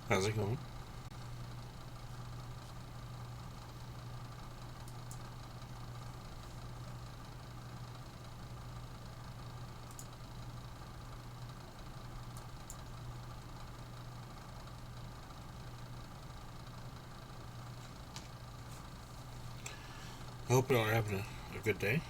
How's it going? I hope you all are having a good day.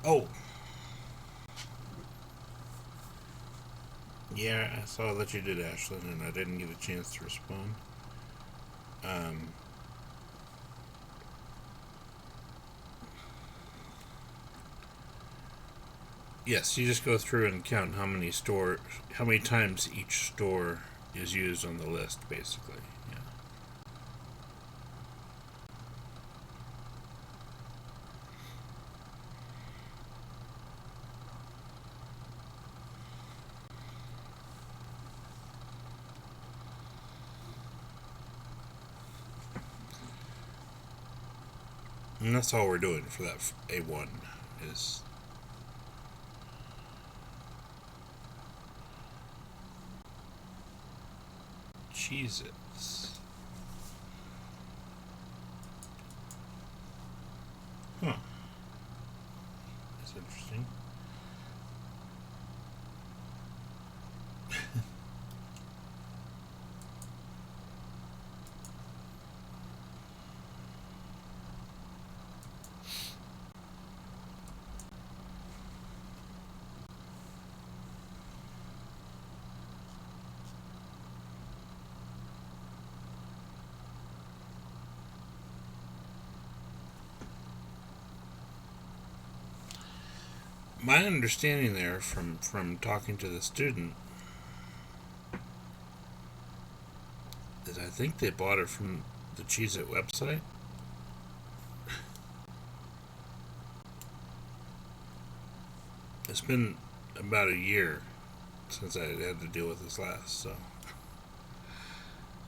Oh, yeah, I saw that you did, Ashlyn, and I didn't get a chance to respond. Um, yes, you just go through and count how many times each store is used on the list, basically. Yeah. And that's all we're doing for that A1 is Cheez Its. Huh, that's interesting. My understanding there from talking to the student is I think they bought it from the Cheez It website. It's been about a year since I had to deal with this last, so.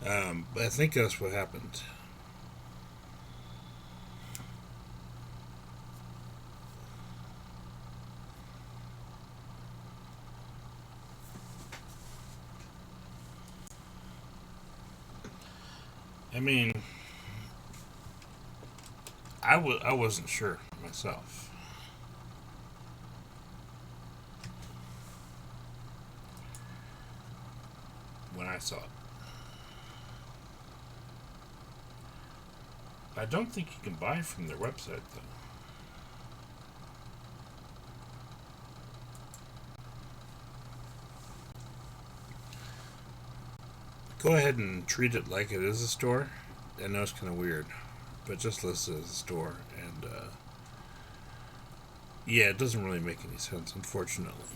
But I think that's what happened. I mean, I wasn't sure myself when I saw it. I don't think you can buy from their website though. Go ahead and treat it like it is a store. I know it's kind of weird, but just list it as a store. And yeah, it doesn't really make any sense, unfortunately.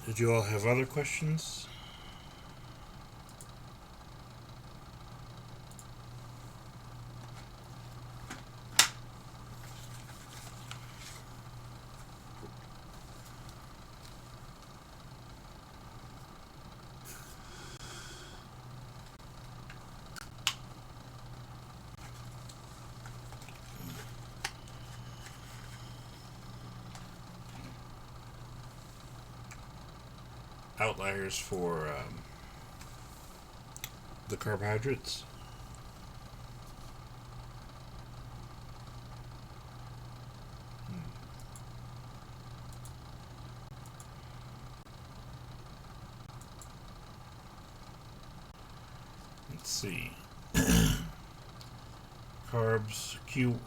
Did you all have other questions? Outliers for the carbohydrates? Hmm. Let's see. Carbs, Q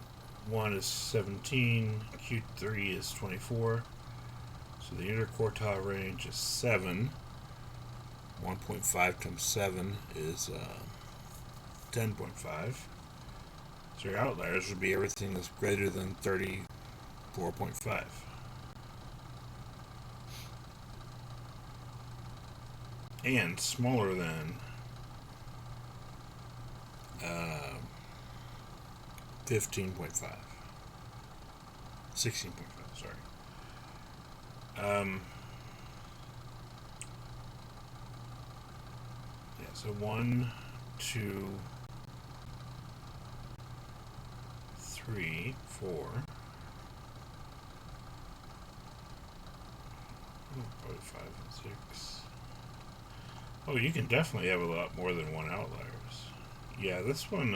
Q1 is 17, Q3 is 24. So the interquartile range is 7. 1.5 times 7 is 10.5. So your outliers would be everything that's greater than 34.5. And smaller than 15.5. 16.5, sorry. So 1, 2, 3, 4. Probably 5 and 6. Oh, you can definitely have a lot more than one outliers. Yeah, this one,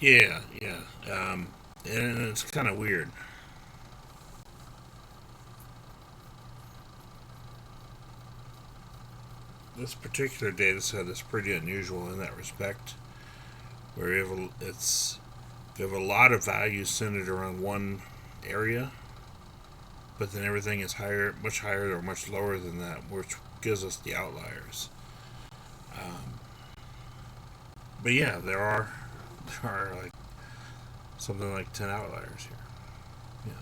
yeah. And it's kind of weird. This particular data set is pretty unusual in that respect, where you have a lot of values centered around one area, but then everything is much higher or much lower than that, which gives us the outliers. But yeah, there are like something like 10 outliers here. Yeah.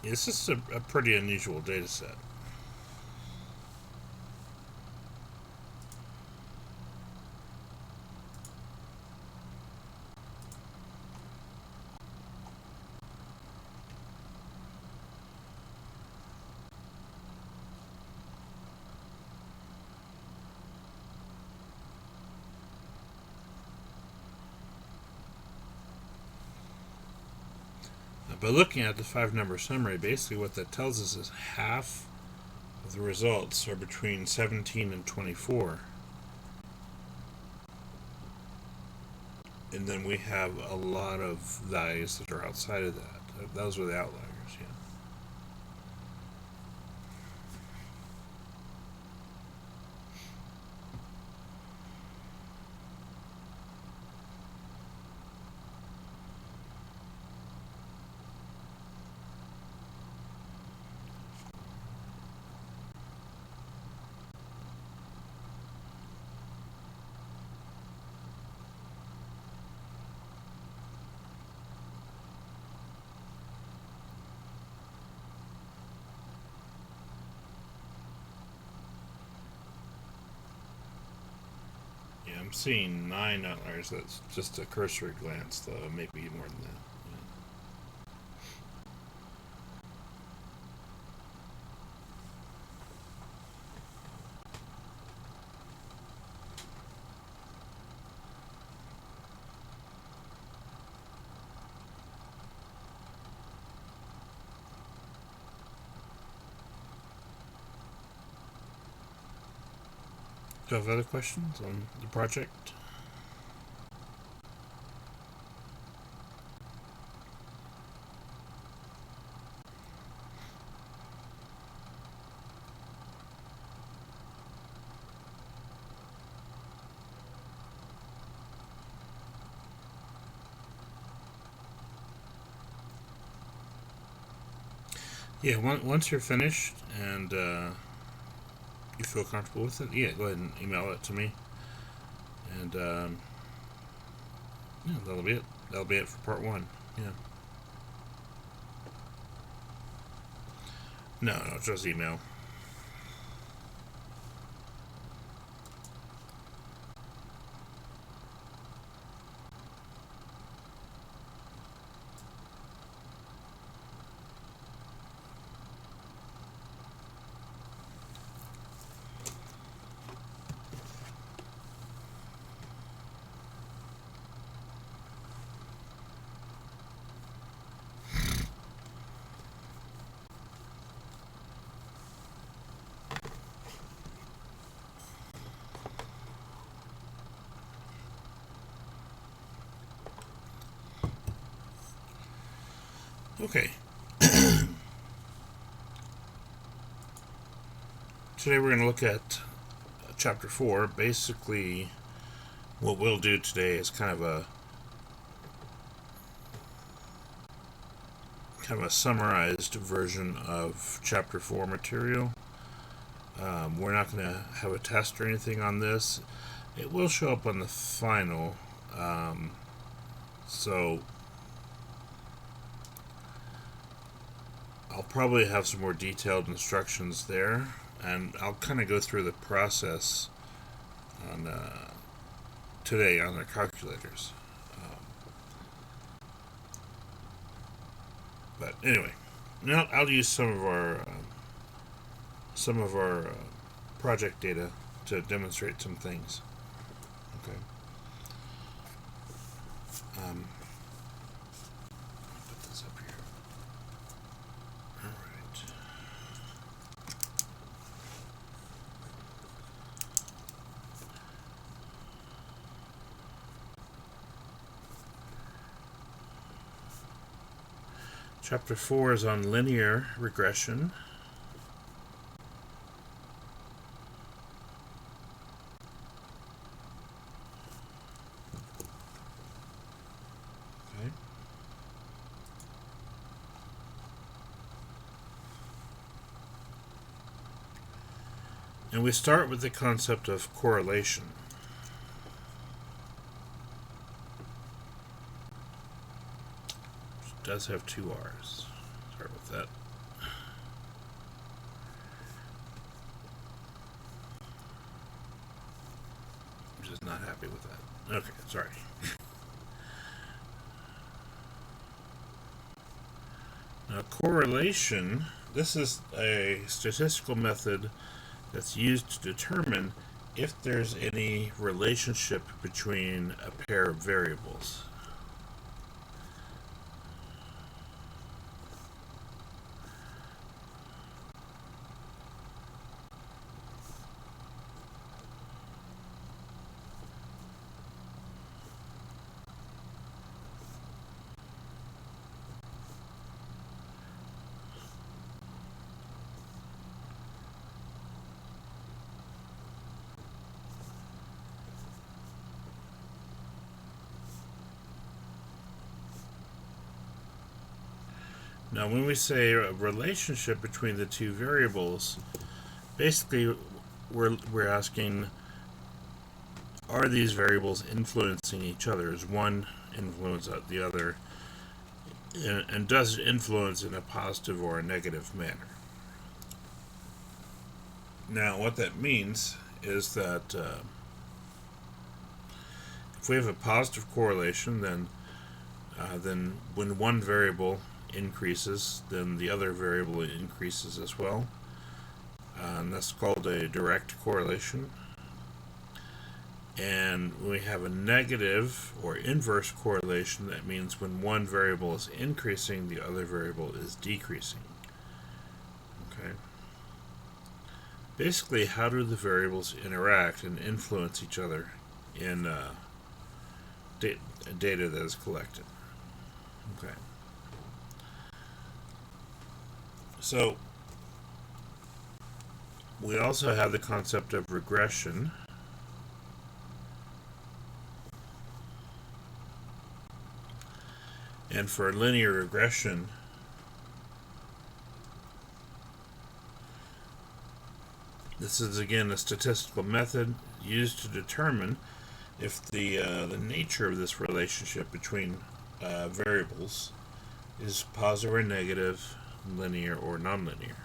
This is a pretty unusual data set. But looking at the 5-number summary, basically what that tells us is half of the results are between 17 and 24. And then we have a lot of values that are outside of that. Those are the outliers, yeah. Yeah, I'm seeing 9 outliers. That's just a cursory glance, though. Maybe more than that. Do you have other questions on the project? Yeah, once you're finished and you feel comfortable with it, yeah, go ahead and email it to me. And yeah, that'll be it. That'll be it for part 1. Yeah. No, just email. Okay. Today we're going to look at chapter 4. Basically, what we'll do today is kind of a summarized version of chapter 4 material. We're not going to have a test or anything on this. It will show up on the final. So I'll probably have some more detailed instructions there, and I'll kind of go through the process on today on our calculators. But anyway, now I'll use some of our project data to demonstrate some things. Okay. Put this up here. All right. Chapter 4 is on linear regression. Okay. And we start with the concept of correlation. It does have two R's. Sorry about that. I'm just not happy with that. Okay, sorry. Now, correlation, this is a statistical method that's used to determine if there's any relationship between a pair of variables. Now, when we say a relationship between the two variables, basically we're asking, are these variables influencing each other? Is one influence the other? And does it influence in a positive or a negative manner? Now, what that means is that if we have a positive correlation, then when one variable increases, then the other variable increases as well. And that's called a direct correlation. And when we have a negative or inverse correlation, that means when one variable is increasing, the other variable is decreasing. Okay. Basically, how do the variables interact and influence each other in data that is collected? Okay. So, we also have the concept of regression. And for linear regression, this is again a statistical method used to determine if the nature of this relationship between variables is positive or negative, linear or nonlinear.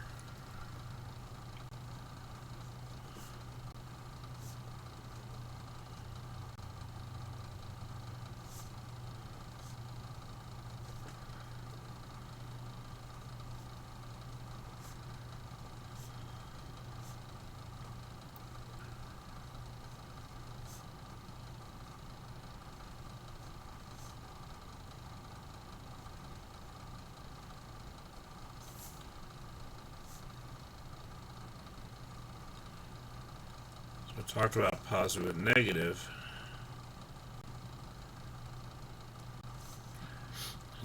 So I talked about positive and negative.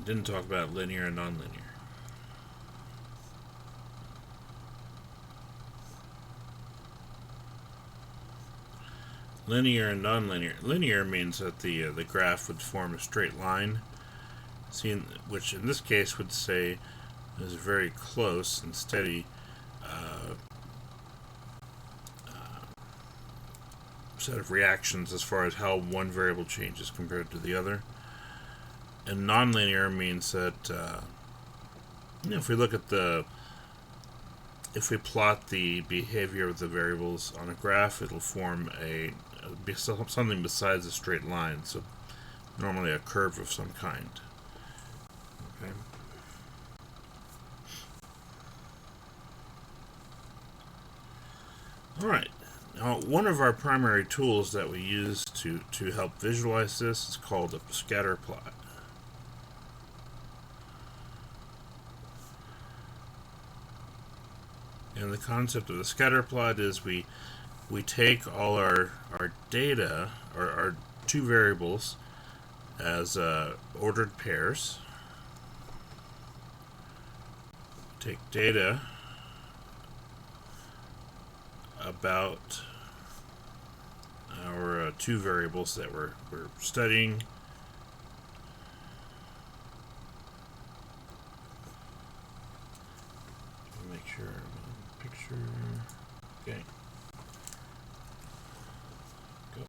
Didn't talk about linear and nonlinear. Linear and nonlinear. Linear means that the graph would form a straight line, which in this case would say is very close and steady set of reactions as far as how one variable changes compared to the other. And nonlinear means that if we look at if we plot the behavior of the variables on a graph, it'll form something besides a straight line, so normally a curve of some kind. Okay. All right. Now, one of our primary tools that we use to help visualize this is called a scatter plot. And the concept of the scatter plot is we take all our data, or our two variables, as ordered pairs. Take data about our two variables that we're studying. Make sure I'm in the picture. Okay. Go.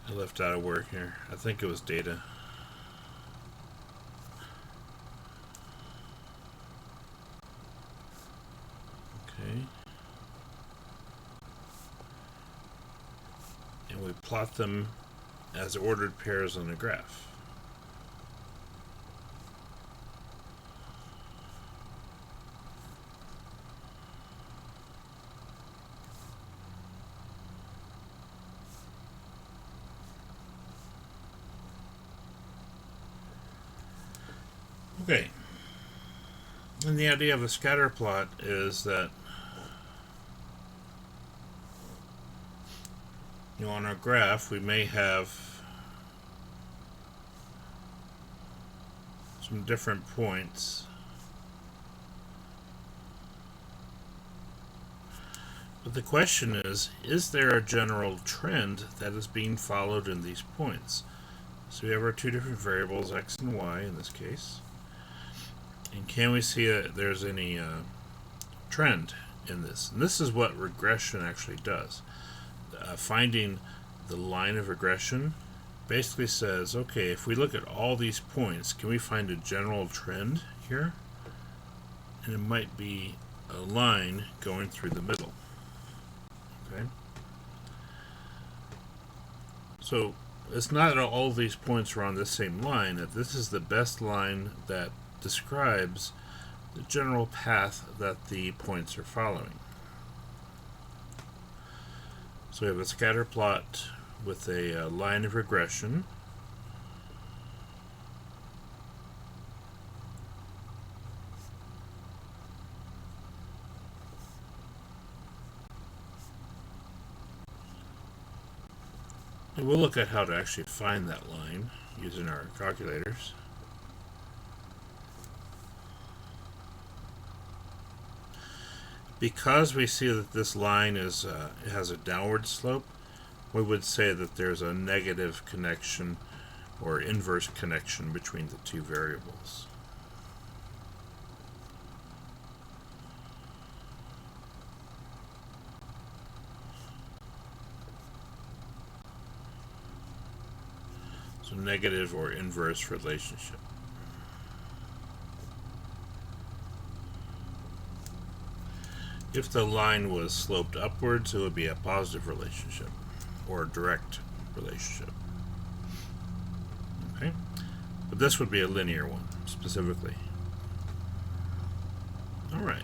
I left out a word here. I think it was data. And we plot them as ordered pairs on a graph. Okay. And the idea of a scatter plot is that on our graph we may have some different points, but the question is there a general trend that is being followed in these points? So we have our two different variables, x and y in this case, and can we see that there's any trend in this? And this is what regression actually does. Finding the line of regression basically says, okay, if we look at all these points, can we find a general trend here? And it might be a line going through the middle. Okay. So it's not that all these points are on the same line, that this is the best line that describes the general path that the points are following. So we have a scatter plot with a line of regression. And we'll look at how to actually find that line using our calculators. Because we see that this line has a downward slope, we would say that there's a negative connection or inverse connection between the two variables. So negative or inverse relationship. If the line was sloped upwards, it would be a positive relationship or a direct relationship. Okay? But this would be a linear one, specifically. Alright.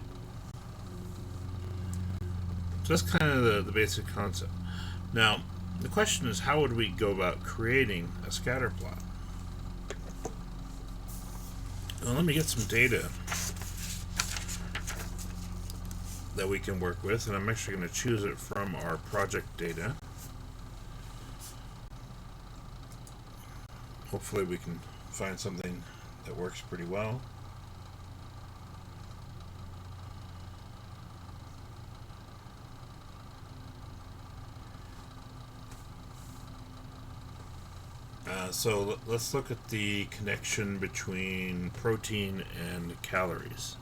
So that's kind of the basic concept. Now, the question is, how would we go about creating a scatter plot? Well, let me get some data that we can work with, and I'm actually going to choose it from our project data. Hopefully we can find something that works pretty well. So let's look at the connection between protein and calories.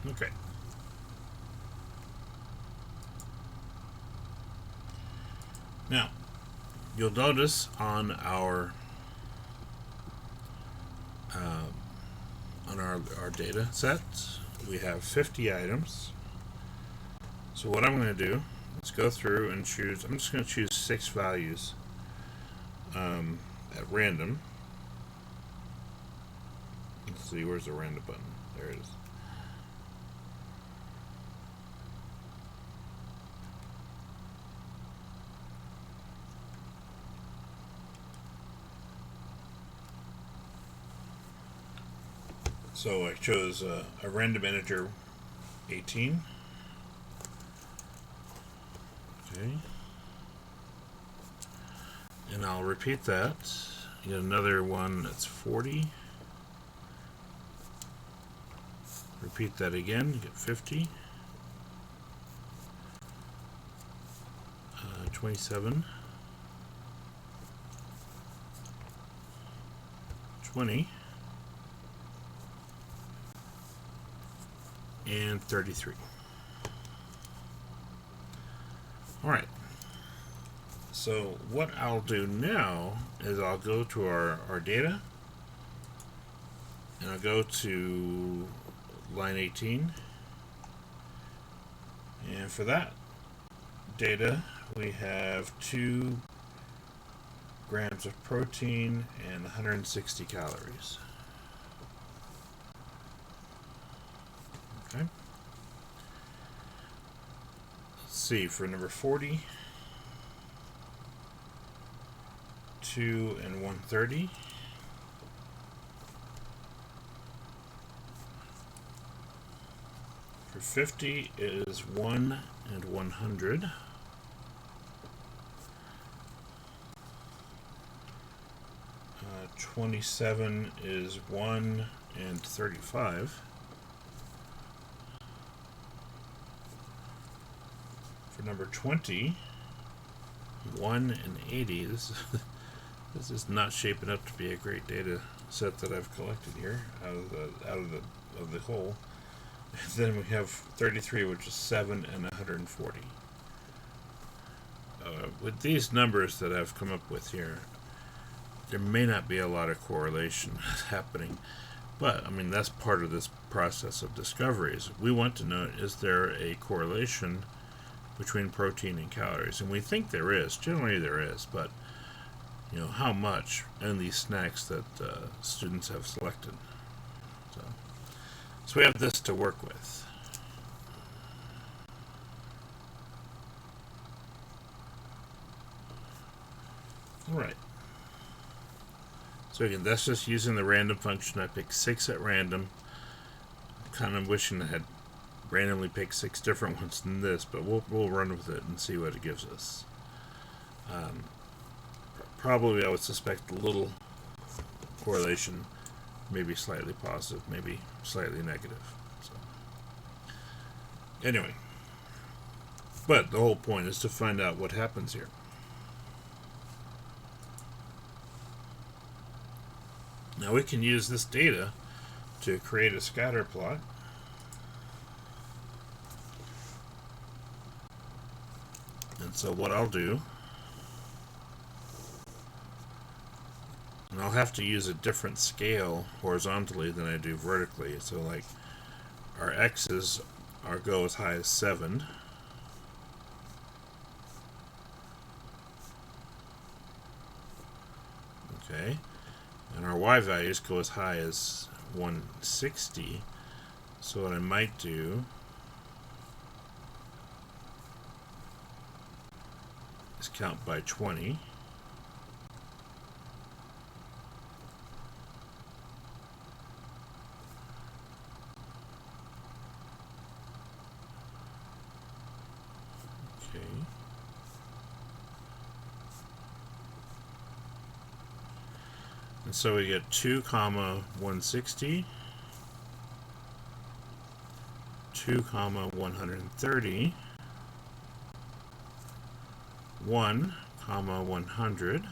Okay. Now, you'll notice on our our data set, we have 50 items. So what I'm going to do is go through and choose. I'm just going to choose 6 values at random. Let's see, where's the random button? There it is. So I chose a random integer 18. Okay. And I'll repeat that. Get another one that's 40. Repeat that again, get 50. 27. 20. And 33. Alright. So what I'll do now is I'll go to our data, and I'll go to line 18, and for that data we have 2 grams of protein and 160 calories. Okay. Let's see, for number 40, 2 and 130. For 50 is 1 and 100. 27 is 1 and 35. For number 20, 1 and 80. This is not shaping up to be a great data set that I've collected here out of the whole. And then we have 33, which is 7 and 140. With these numbers that I've come up with here, there may not be a lot of correlation happening, but I mean that's part of this process of discoveries. We want to know, is there a correlation between protein and calories? And we think there is. Generally there is, but you know how much in these snacks that students have selected. So we have this to work with. All right. So again, that's just using the random function. I picked 6 at random. I'm kind of wishing I had randomly picked 6 different ones than this, but we'll run with it and see what it gives us. Probably I would suspect a little correlation, maybe slightly positive, maybe slightly negative. So anyway, but the whole point is to find out what happens here. Now we can use this data to create a scatter plot. And so what I'll do, and I'll have to use a different scale horizontally than I do vertically. So like our x's go as high as 7. Okay. And our y values go as high as 160. So what I might do is count by 20. Okay. And so we get 2 comma 160, 2 comma 130, 1 comma 100,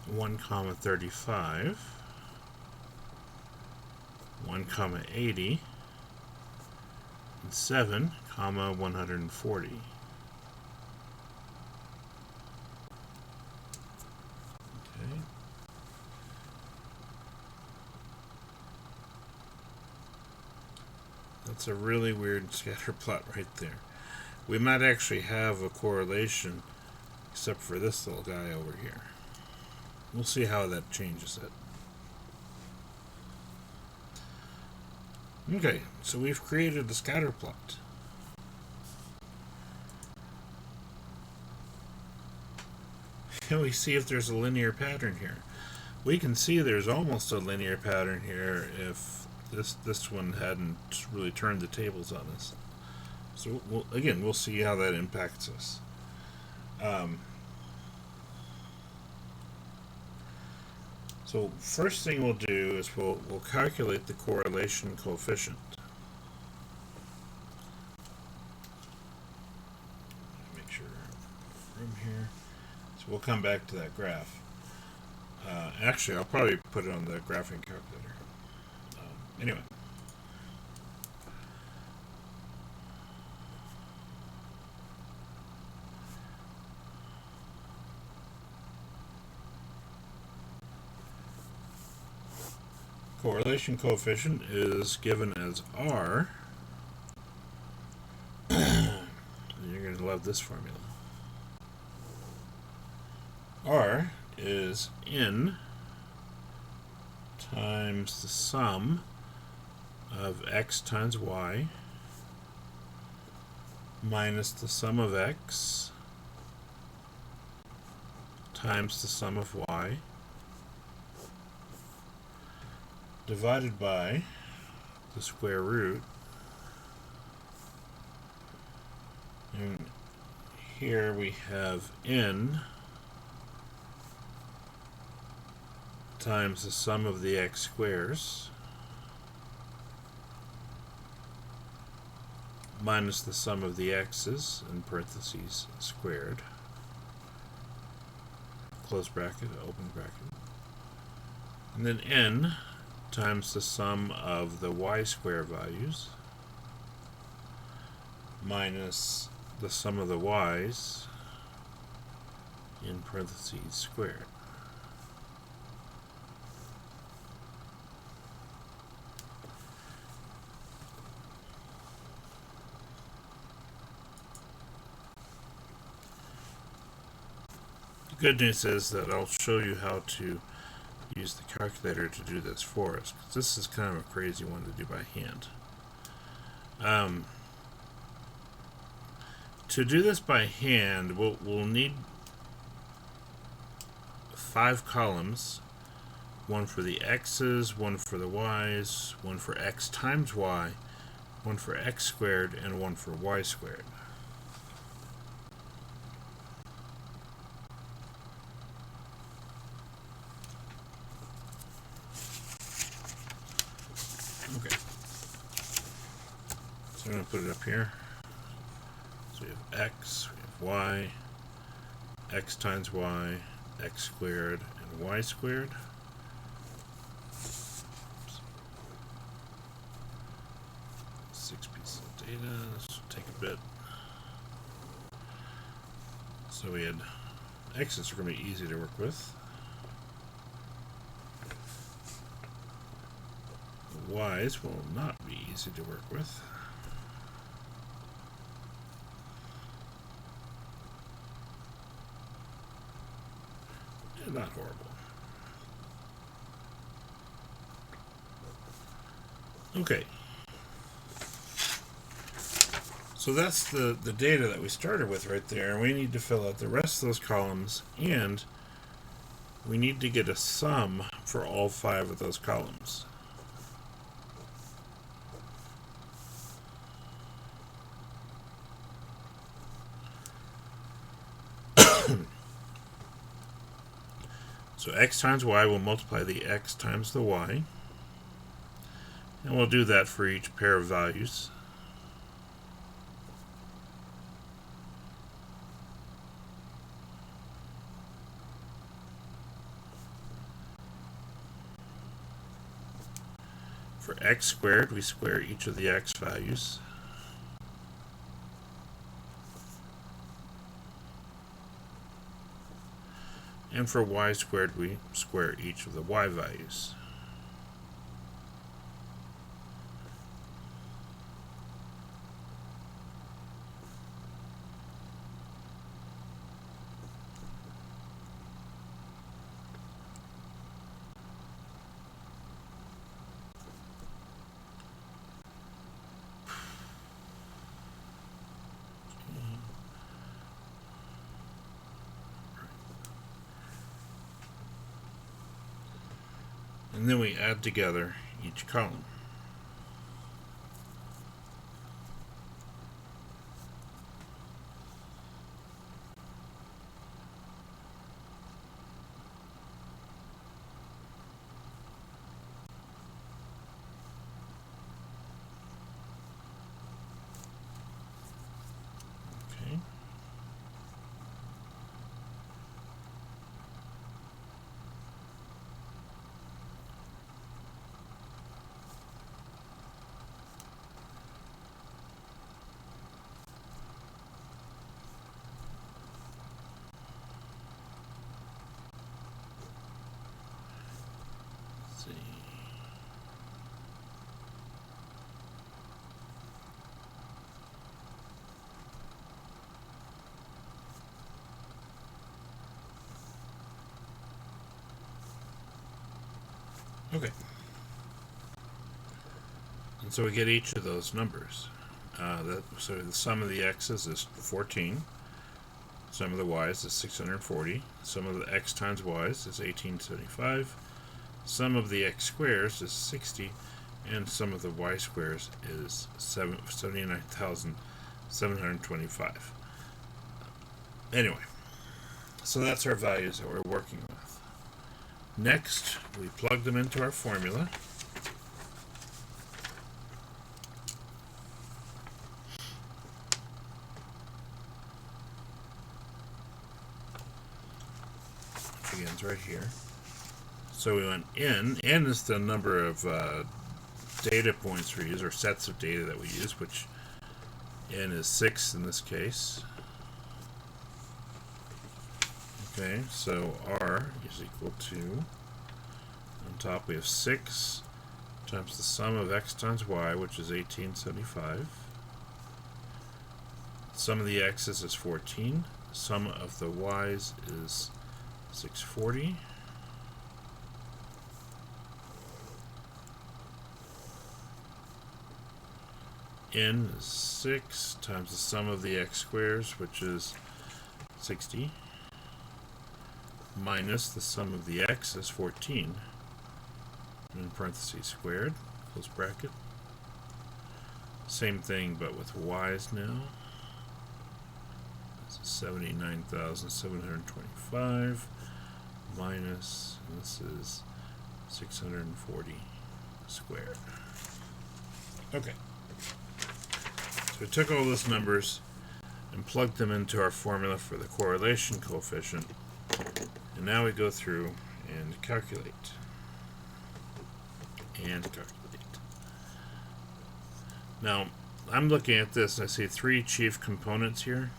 1 comma 35, 1 comma 80, and 7 comma 140. Okay. That's a really weird scatter plot right there. We might actually have a correlation, except for this little guy over here. We'll see how that changes it. Okay, so we've created the scatter plot. And we see if there's a linear pattern here. We can see there's almost a linear pattern here if this one hadn't really turned the tables on us. So we'll see how that impacts us. So first thing we'll do is we'll calculate the correlation coefficient. Make sure I have room here. So we'll come back to that graph. Actually, I'll probably put it on the graphing calculator. Anyway. Correlation coefficient is given as R. You're going to love this formula. R is N times the sum of X times Y minus the sum of X times the sum of Y divided by the square root, and here we have N times the sum of the X squares minus the sum of the X's, in parentheses, squared, close bracket, open bracket, and then N times the sum of the Y square values minus the sum of the Y's, in parentheses, squared. The good news is that I'll show you how to use the calculator to do this for us, because this is kind of a crazy one to do by hand. To do this by hand, we'll need 5 columns, one for the x's, one for the y's, one for x times y, one for x squared, and one for y squared. Okay, so I'm going to put it up here. So we have x, we have y, x times y, x squared, and y squared. Oops. 6 pieces of data. This will take a bit. So we had x's are going to be easy to work with. The y's will not be easy to work with. not horrible. Okay. So that's the data that we started with right there. And we need to fill out the rest of those columns, and we need to get a sum for all 5 of those columns. So x times y will multiply the x times the y. And we'll do that for each pair of values. For x squared, we square each of the x values. And for y squared, we square each of the y values. And then we add together each column. Okay. Let's see. Okay. And so we get each of those numbers. So the sum of the x's is 14. Sum of the y's is 640. Sum of the x times y's is 1875. Sum of the x squares is 60. And sum of the y squares is 79,725. Anyway, so that's our values that we're working with. Next, we plug them into our formula. Which again is right here. So we went n. N is the number of data points we use, or sets of data that we use, which n is 6 in this case. Okay, so r is equal to, on top we have 6 times the sum of x times y, which is 1875. Sum of the x's is 14. Sum of the y's is 640. N is 6 times the sum of the x squares, which is 60, minus the sum of the x is 14, in parentheses squared, close bracket. Same thing but with y's now. This is 79,725 minus, this is 640 squared. Okay. So we took all those numbers and plugged them into our formula for the correlation coefficient. And now we go through and calculate. Now, I'm looking at this and I see 3 chief components here.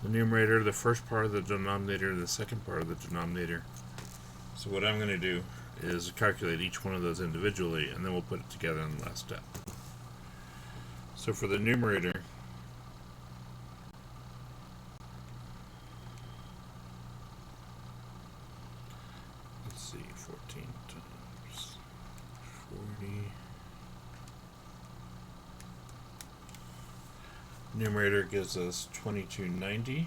The numerator, the first part of the denominator, the second part of the denominator. So what I'm going to do is calculate each one of those individually, and then we'll put it together in the last step. So for the numerator, Numerator gives us 2290.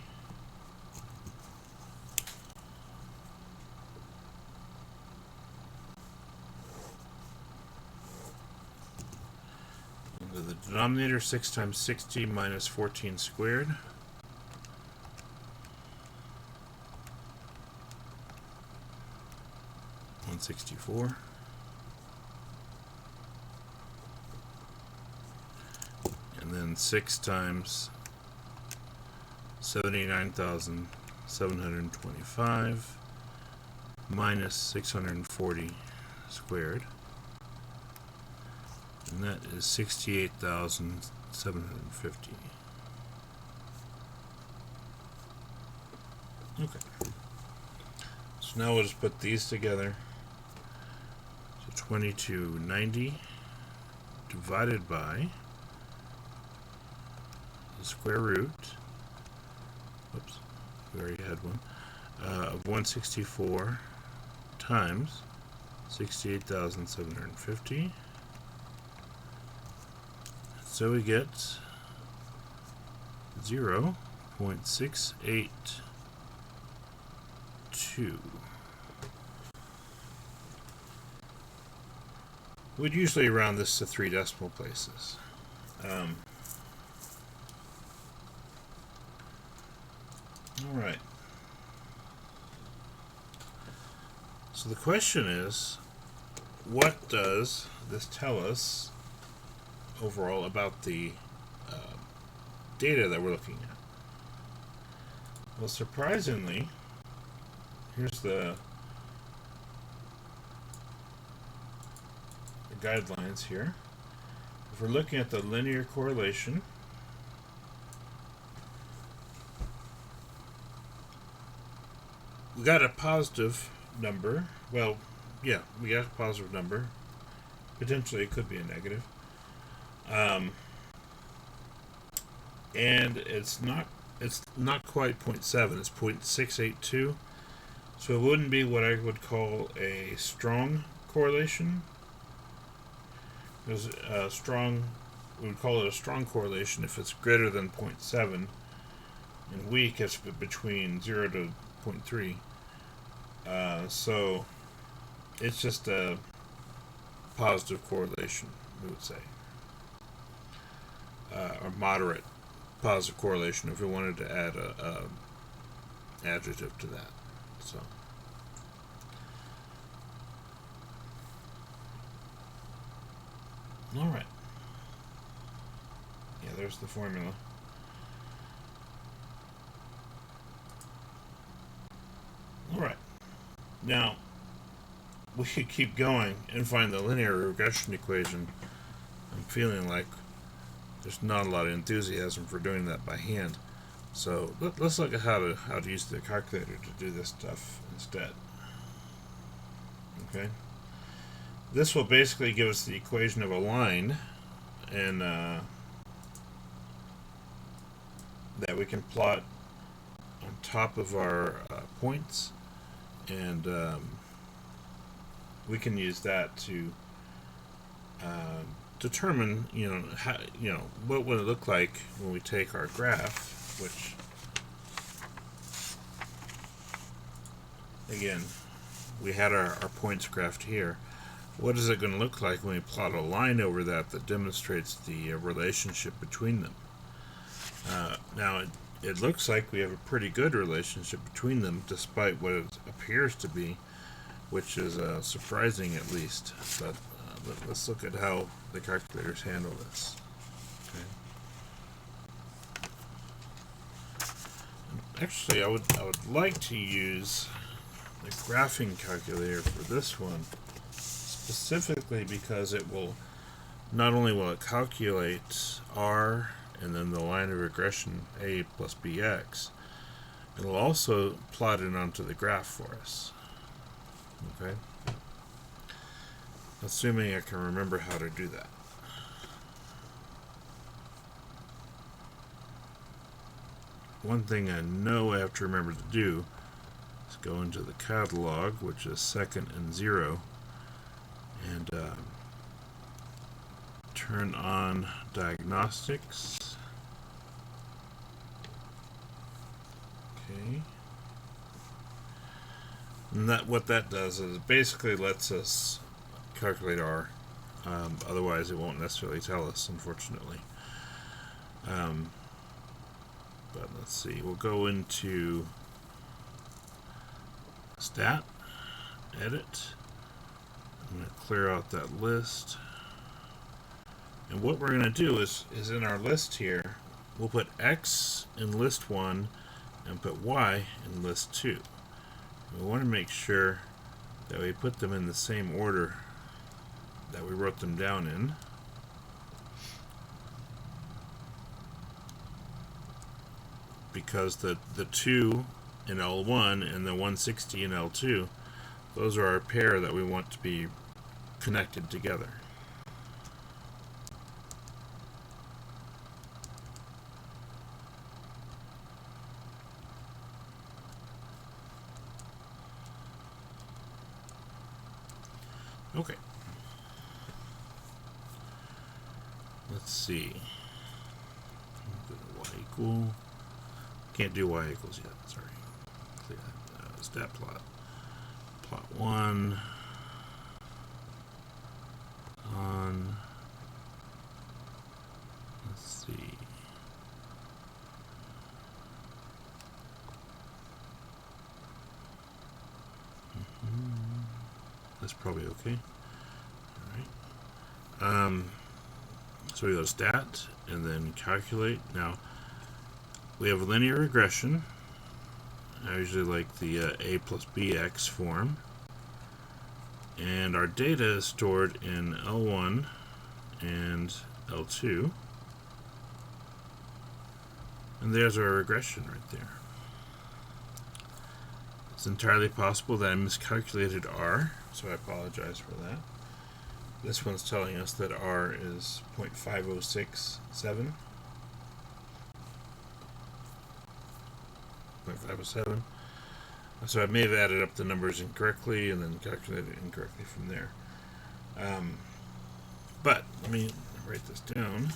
Into the denominator, 6 times 60 minus 14 squared. $164. And then 6 times 79,725 minus 640 squared. And that is 68,750. Okay. So now we'll just put these together. So 2290 divided by the square root, oops, we already had one, of 164 times 68,750. So we get 0.682. We'd usually round this to 3 decimal places. Alright. So the question is, what does this tell us overall about the data that we're looking at? Well, surprisingly, here's the guidelines here. If we're looking at the linear correlation, we got a positive number. Well, yeah, we got a positive number. Potentially it could be a negative. And it's not quite 0.7, it's 0.682. So it wouldn't be what I would call a strong correlation. Because we would call it a strong correlation if it's greater than 0.7, and weak if it's between 0 to 0.3. So it's just a positive correlation, we would say. Or moderate positive correlation if we wanted to add a adjective to that. So alright. Yeah, there's the formula. Alright. Now, we could keep going and find the linear regression equation. I'm feeling like there's not a lot of enthusiasm for doing that by hand. So let's look at how to use the calculator to do this stuff instead. Okay. This will basically give us the equation of a line, and that we can plot on top of our points, and we can use that to determine, how, what would it look like when we take our graph, which, again, we had our points graphed here. What is it going to look like when we plot a line over that demonstrates the relationship between them? Now, it looks like we have a pretty good relationship between them, despite what it appears to be, which is surprising at least. But let's look at how the calculators handle this. Okay. Actually, I would like to use the graphing calculator for this one, specifically because it will not only will it calculate R and then the line of regression A plus BX, it will also plot it onto the graph for us. Okay, assuming I can remember how to do that. One thing I know I have to remember to do is go into the catalog, which is second and 0, and turn on diagnostics, And that what that does is it basically lets us calculate R. Otherwise, it won't necessarily tell us, unfortunately. But let's see. We'll go into Stat, Edit. I'm going to clear out that list. And what we're going to do is in our list here, we'll put X in list 1 and put Y in list 2. We want to make sure that we put them in the same order that we wrote them down in. Because the 2 in L1 and the 160 in L2, those are our pair that we want to be connected together. Okay. Let's see. Y equal. Can't do y equals yet. Sorry. Clear that. Stat plot. Plot 1. On. Let's see. That's probably okay. Alright. So we go to Stat and then Calculate. Now, we have linear regression. I usually like the A plus BX form. And our data is stored in L1 and L2. And there's our regression right there. It's entirely possible that I miscalculated R, so I apologize for that. This one's telling us that R is 0.5067. 0.507. So I may have added up the numbers incorrectly and then calculated it incorrectly from there. But let me write this down.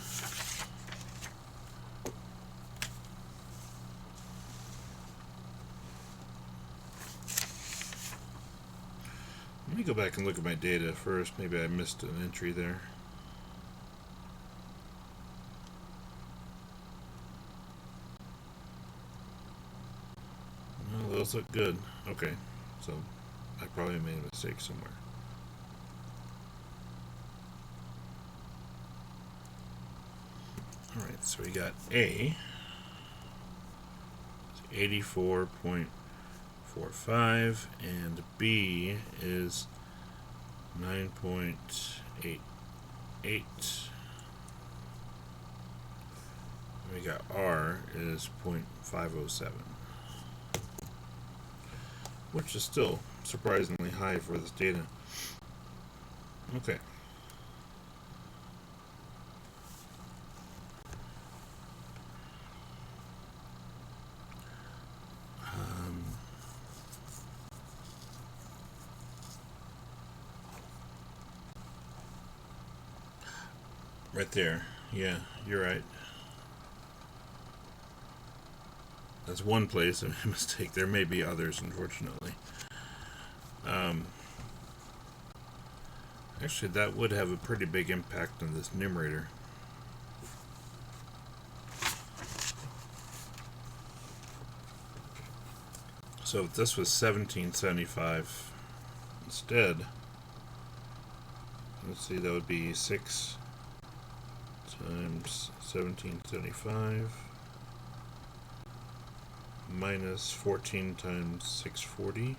Let me go back and look at my data first. Maybe I missed an entry there. Well, those look good. Okay, so I probably made a mistake somewhere. Alright, so we got A 84.45 and B is 9.88. We got R is 0.507, which is still surprisingly high for this data. Okay. Right there. Yeah, you're right. That's one place I made a mistake. There may be others, unfortunately. Actually, that would have a pretty big impact on this numerator. So if this was 1775 instead, let's see, that would be 6 times 1775 minus 14 times 640.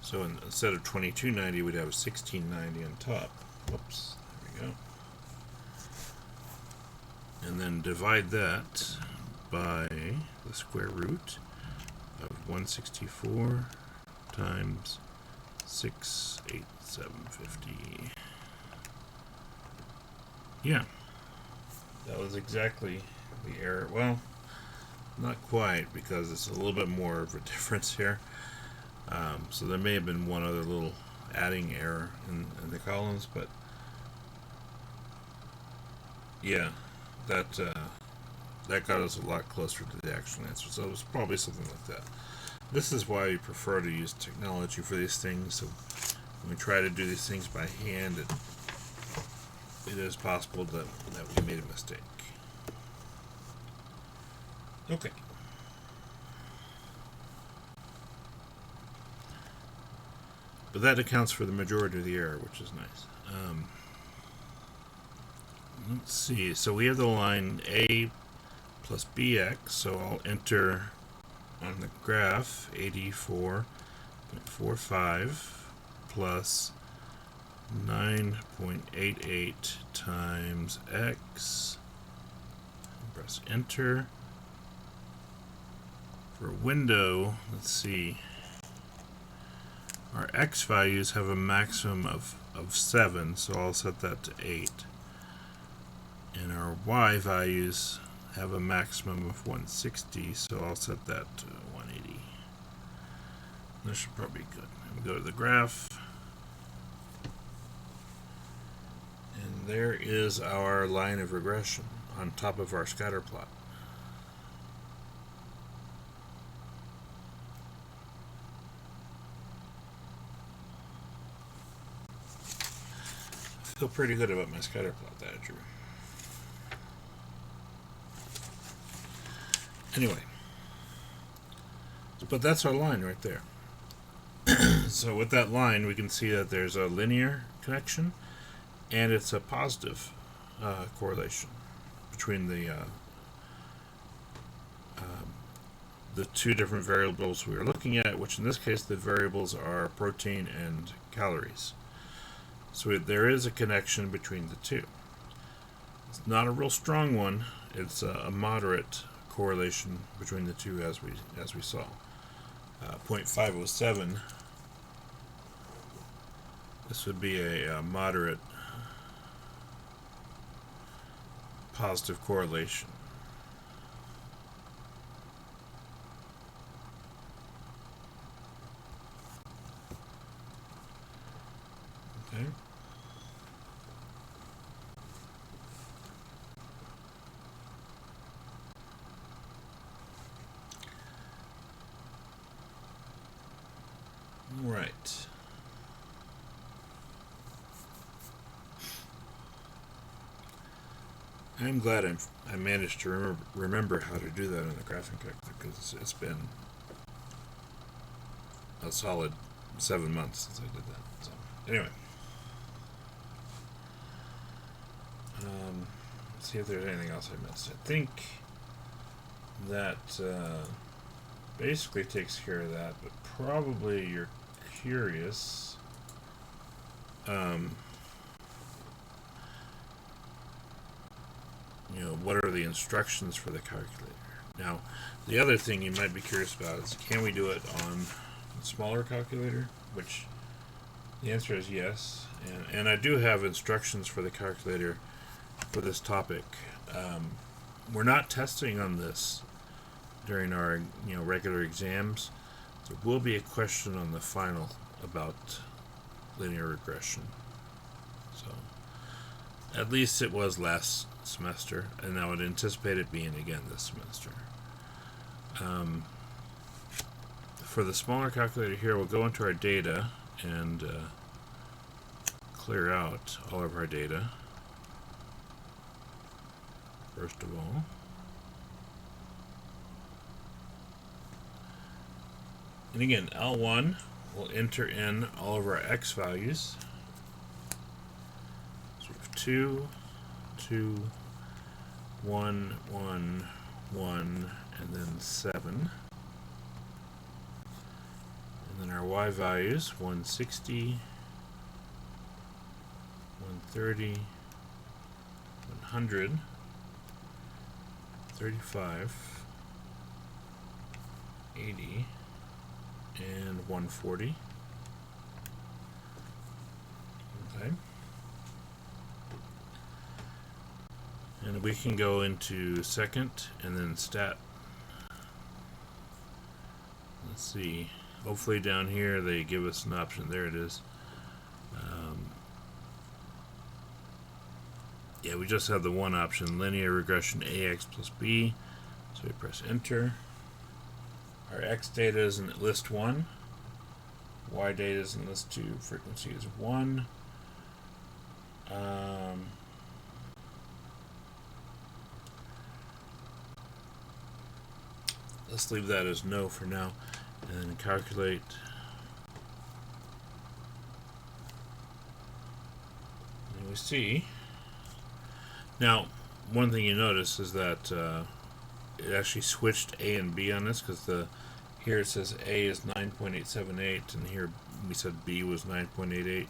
So instead of 2290, we'd have 1690 on top. Whoops, there we go. And then divide that by the square root of 164 times 68750. Yeah, that was exactly the error. Well, not quite, because it's a little bit more of a difference here. So there may have been one other little adding error in the columns, but yeah, that that got us a lot closer to the actual answer. So it was probably something like that. This is why we prefer to use technology for these things. So when we try to do these things by hand, it is possible that we made a mistake. Okay. But that accounts for the majority of the error, which is nice. Let's see. So we have the line a plus bx. So I'll enter on the graph 84.45 plus 9.88 times x. Press enter. For window, let's see. Our x values have a maximum of 7, so I'll set that to 8. And our y values have a maximum of 160, so I'll set that to 180. This should probably be good. And we go to the graph. And there is our line of regression on top of our scatter plot. I feel pretty good about my scatter plot that I drew. Anyway, but that's our line right there. So with that line, we can see that there's a linear connection, and it's a positive correlation between the two different variables we are looking at, which in this case the variables are protein and calories. So there is a connection between the two. It's not a real strong one. It's a moderate correlation between the two, as we saw. 0.507. This would be a moderate positive correlation. Okay. Right. I'm glad I managed to remember how to do that in the graphing calculator, because it's been a solid 7 months since I did that. So anyway, let's see if there's anything else I missed. I think that basically takes care of that, but probably you're curious. What are the instructions for the calculator? Now, the other thing you might be curious about is, can we do it on a smaller calculator? Which the answer is yes. And I do have instructions for the calculator for this topic. We're not testing on this during our regular exams. There will be a question on the final about linear regression. So at least it was last semester, and I would anticipate it being again this semester. For the smaller calculator here, we'll go into our data and clear out all of our data first of all. And again, L1 will enter in all of our x values. So we have 2, 2, 1, 1, 1, and then 7. And then our y values, 160, 130, 100, 35, 80, and 140. Okay. And we can go into second and then stat. Let's see. Hopefully down here they give us an option. There it is. Yeah, we just have the one option, linear regression AX plus B. So we press enter. Our X data is in list 1. Y data is in list 2. Frequency is 1. Let's leave that as no for now. And then calculate. And we see. Now, one thing you notice is that it actually switched A and B on this, because here it says A is 9.878 and here we said B was 9.88.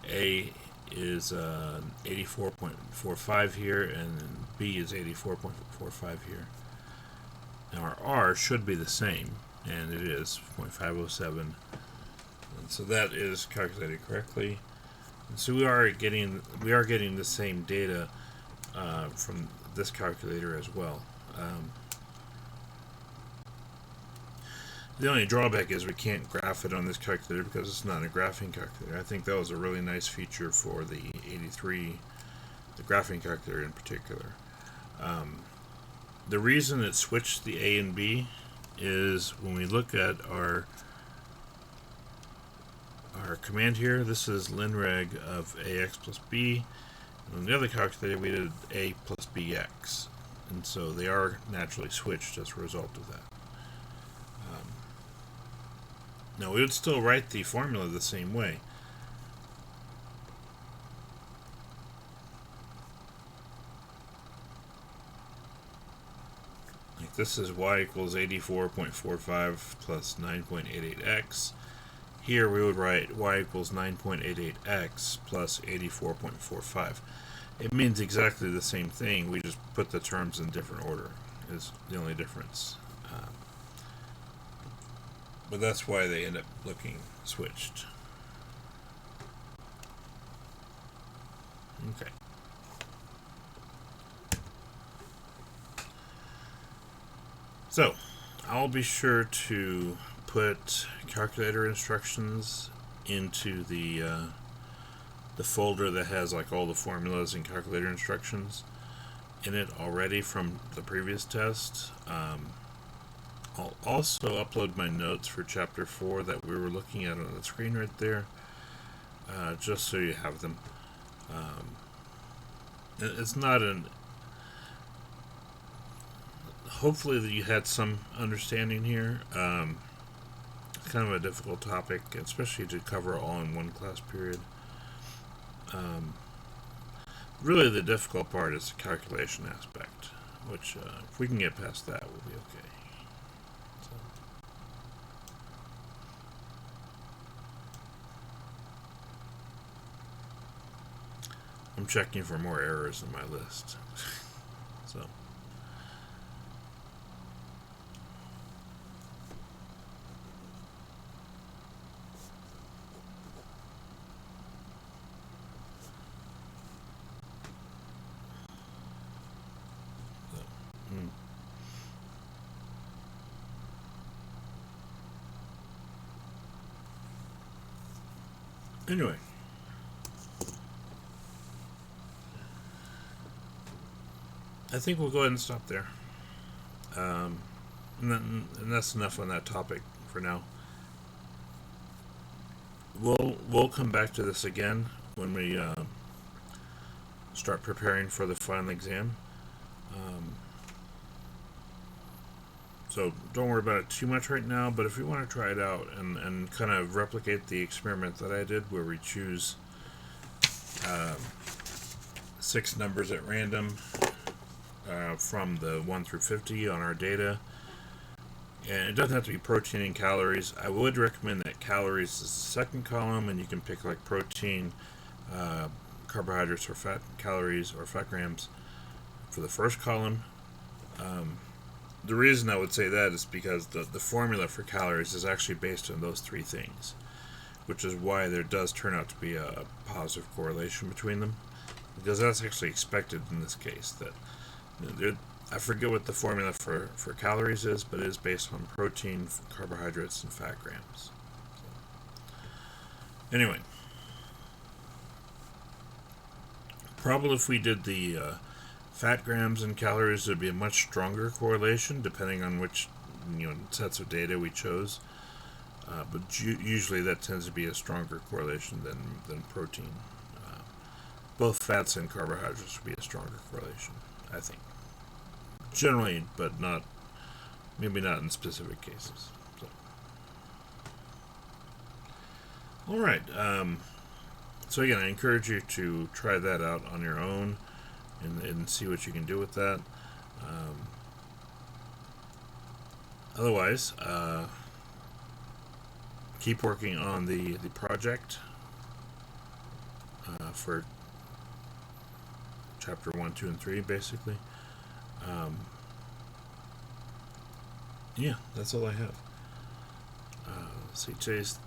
A is 84.45 here and B is 84.45 here. Now our R should be the same, and it is 0.507, and so that is calculated correctly. And so we are getting the same data from this calculator as well. The only drawback is we can't graph it on this calculator because it's not a graphing calculator. I think that was a really nice feature for the 83, the graphing calculator in particular. The reason it switched the A and B is when we look at our command here, this is linreg of AX plus B. And on the other calculator we did A plus BX. And so they are naturally switched as a result of that. Now we would still write the formula the same way. Like this is y equals 84.45 plus 9.88x. Here we would write y equals 9.88x plus 84.45. It means exactly the same thing, we just put the terms in different order, is the only difference. But that's why they end up looking switched. Okay. So, I'll be sure to put calculator instructions into the folder that has like all the formulas and calculator instructions in it already from the previous test. I'll also upload my notes for chapter 4 that we were looking at on the screen right there, just so you have them. It's not an... Hopefully that you had some understanding here. It's kind of a difficult topic, especially to cover all in one class period. Really the difficult part is the calculation aspect, which if we can get past that, we'll be okay. I'm checking for more errors in my list. So. Anyway. I think we'll go ahead and stop there. And that's enough on that topic for now. We'll come back to this again when we start preparing for the final exam. So don't worry about it too much right now, but if you want to try it out and kind of replicate the experiment that I did where we choose 6 numbers at random from the 1 through 50 on our data, and it doesn't have to be protein and calories. I would recommend that calories is the second column, and you can pick like protein, carbohydrates, or fat calories or fat grams for the first column. The reason I would say that is because the formula for calories is actually based on those 3 things, which is why there does turn out to be a positive correlation between them, because that's actually expected in this case. That I forget what the formula for calories is, but it is based on protein, carbohydrates, and fat grams. So, anyway, Probably if we did the fat grams and calories, there'd be a much stronger correlation depending on which sets of data we chose. But usually that tends to be a stronger correlation than protein. Both fats and carbohydrates would be a stronger correlation, I think. Generally, but maybe not in specific cases. So. All right. So again, I encourage you to try that out on your own and see what you can do with that. Otherwise, keep working on the project for chapter 1, 2, and 3, basically. Yeah, that's all I have. Let's see, today's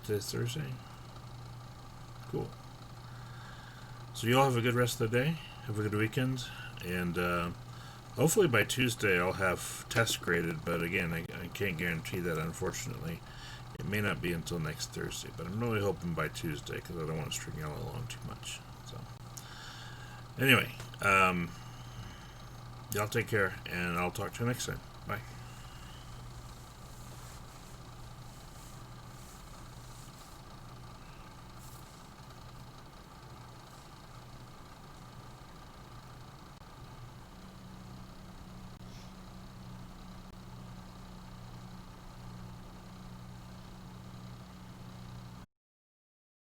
Thursday. Cool. So you all have a good rest of the day. Have a good weekend, and hopefully by Tuesday I'll have tests graded. But again, I can't guarantee that, unfortunately. It may not be until next Thursday, but I'm really hoping by Tuesday because I don't want to string y'all along too much. So anyway, y'all take care, and I'll talk to you next time. Bye.